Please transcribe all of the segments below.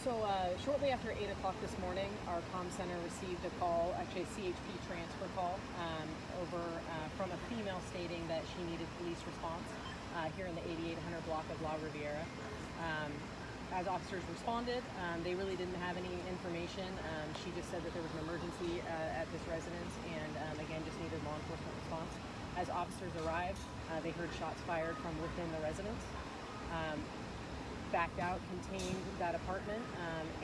So shortly after 8 o'clock this morning, our comm center received a call, actually a CHP transfer call, from a female stating that she needed police response here in the 8800 block of La Riviera. As officers responded, they really didn't have any information. She just said that there was an emergency at this residence and again just needed law enforcement response. As officers arrived, they heard shots fired from within the residence. Backed out, contained that apartment,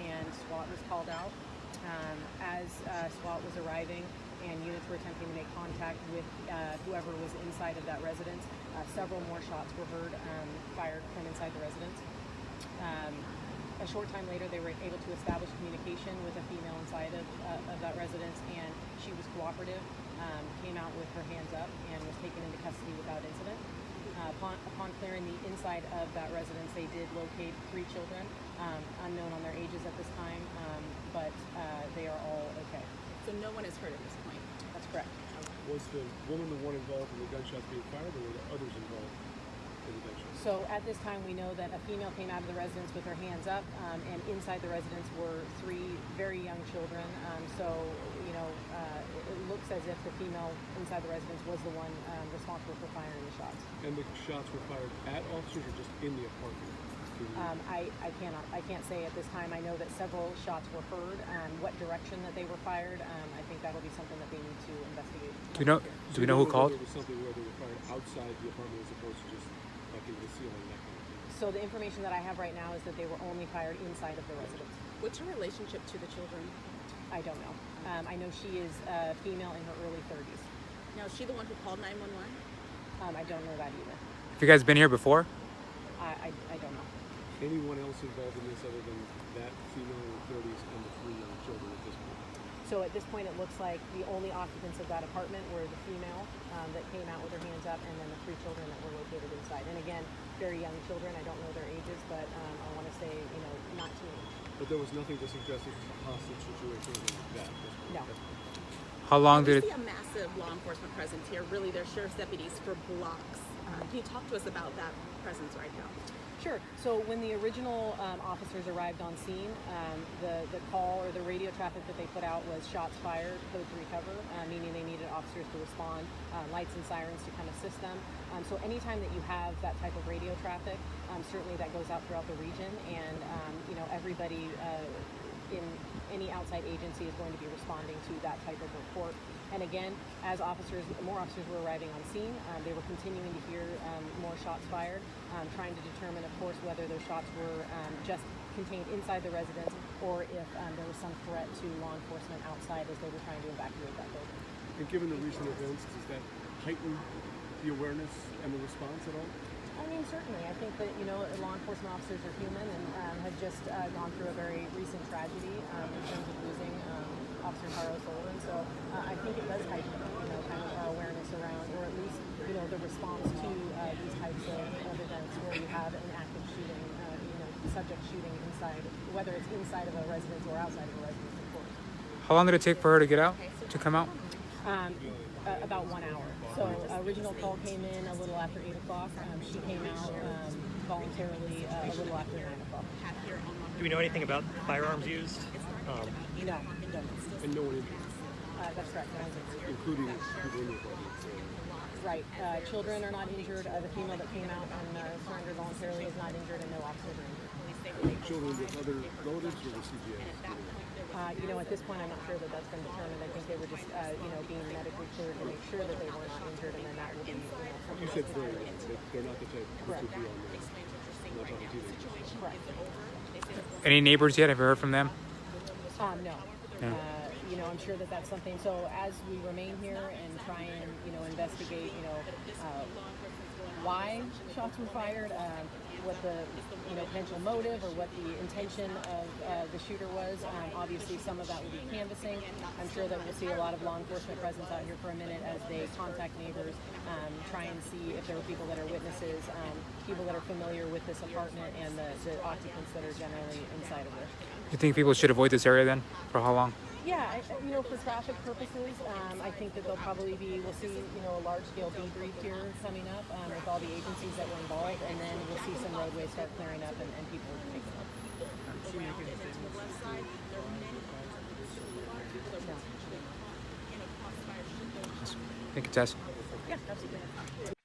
and SWAT was called out. As SWAT was arriving and units were attempting to make contact with whoever was inside of that residence, several more shots were heard fired from inside the residence. A short time later, they were able to establish communication with a female inside of that residence, and she was cooperative, came out with her hands up, and was taken into custody without incident. Upon clearing the inside of that residence, they did locate 3 children, unknown on their ages at this time, but they are all okay. So no one is hurt at this point? That's correct. Was the woman the one involved in the gunshots being fired, or were there others involved in the gunshots? So at this time, we know that a female came out of the residence with her hands up, and inside the residence were 3 very young children. It looks as if the female inside the residence was the one responsible for firing the shots. And the shots were fired at officers or just in the apartment? I can't say at this time. I know that several shots were heard. What direction that they were fired, I think that'll be something that they need to investigate. Do we know who called? There was something where they were fired outside the apartment as opposed to just like into the ceiling, that kind of thing. So the information that I have right now is that they were only fired inside of the residence. What's her relationship to the children? I don't know. I know she is a female in her early 30s. Now, is she the one who called 911? I don't know that either. Have you guys been here before? I don't know. Anyone else involved in this other than that female in her 30s and the 3 young children at this point? So at this point, it looks like the only occupants of that apartment were the female that came out with her hands up, and then the 3 children that were located inside. And again, very young children. I don't know their ages, but I want to say, not teenage. But there was nothing to suggest it was a hostage situation or anything like that. No. How long We did see a massive law enforcement presence here. Really, they're sheriff's deputies for blocks. Can you talk to us about that presence right now? Sure. So when the original officers arrived on scene, the call or the radio traffic that they put out was shots fired, code 3 cover, meaning they needed officers to respond, lights and sirens to come assist them. So anytime that you have that type of radio traffic, certainly that goes out throughout the region, and everybody in any outside agency is going to be responding to that type of report. And again, as more officers were arriving on scene, they were continuing to hear more shots fired, trying to determine, of course, whether those shots were just contained inside the residence or if there was some threat to law enforcement outside as they were trying to evacuate that building. And given the recent events, does that heighten the awareness and the response at all? I mean, certainly. I think that, law enforcement officers are human and have just gone through a very recent tragedy in terms of losing Officer Taro Sullivan. So I think it does heighten, kind of our awareness around, or at least, the response to these types of events where you have an active shooting, subject shooting inside, whether it's inside of a residence or outside of a residence, of course. How long did it take for her to get out, to come out? About 1 hour. So original call came in a little after 8 o'clock. She came out voluntarily a little after 9 o'clock. Do we know anything about firearms used? No, we don't. And no one injured, That's correct. No one's injured. including people in the apartment. Right. Children are not injured. The female that came out and surrendered voluntarily is not injured, and no officers are injured. Children with other relatives or with CPS? At this point, I'm not sure that that's been determined. I think they were just, being medically cleared to make sure that they were not injured, and then that will be, something You said that's very determined. young. They're not the type that would be on there. Not talking teenagers. Correct. Any neighbors yet? Have you heard from them? No. No. I'm sure that that's something. So as we remain here and try and, investigate, why shots were fired, what the, potential motive or what the intention of the shooter was. Obviously, some of that will be canvassing. I'm sure that we'll see a lot of law enforcement presence out here for a minute as they contact neighbors, try and see if there are people that are witnesses, people that are familiar with this apartment and the occupants that are generally inside of it. Do you think people should avoid this area then? For how long? Yeah, for traffic purposes, I think that we'll see, a large-scale debrief here coming up with all the agencies that were involved, and then we'll see some roadways start clearing up and people taking up. No. Thank you, Tess. Yeah, absolutely.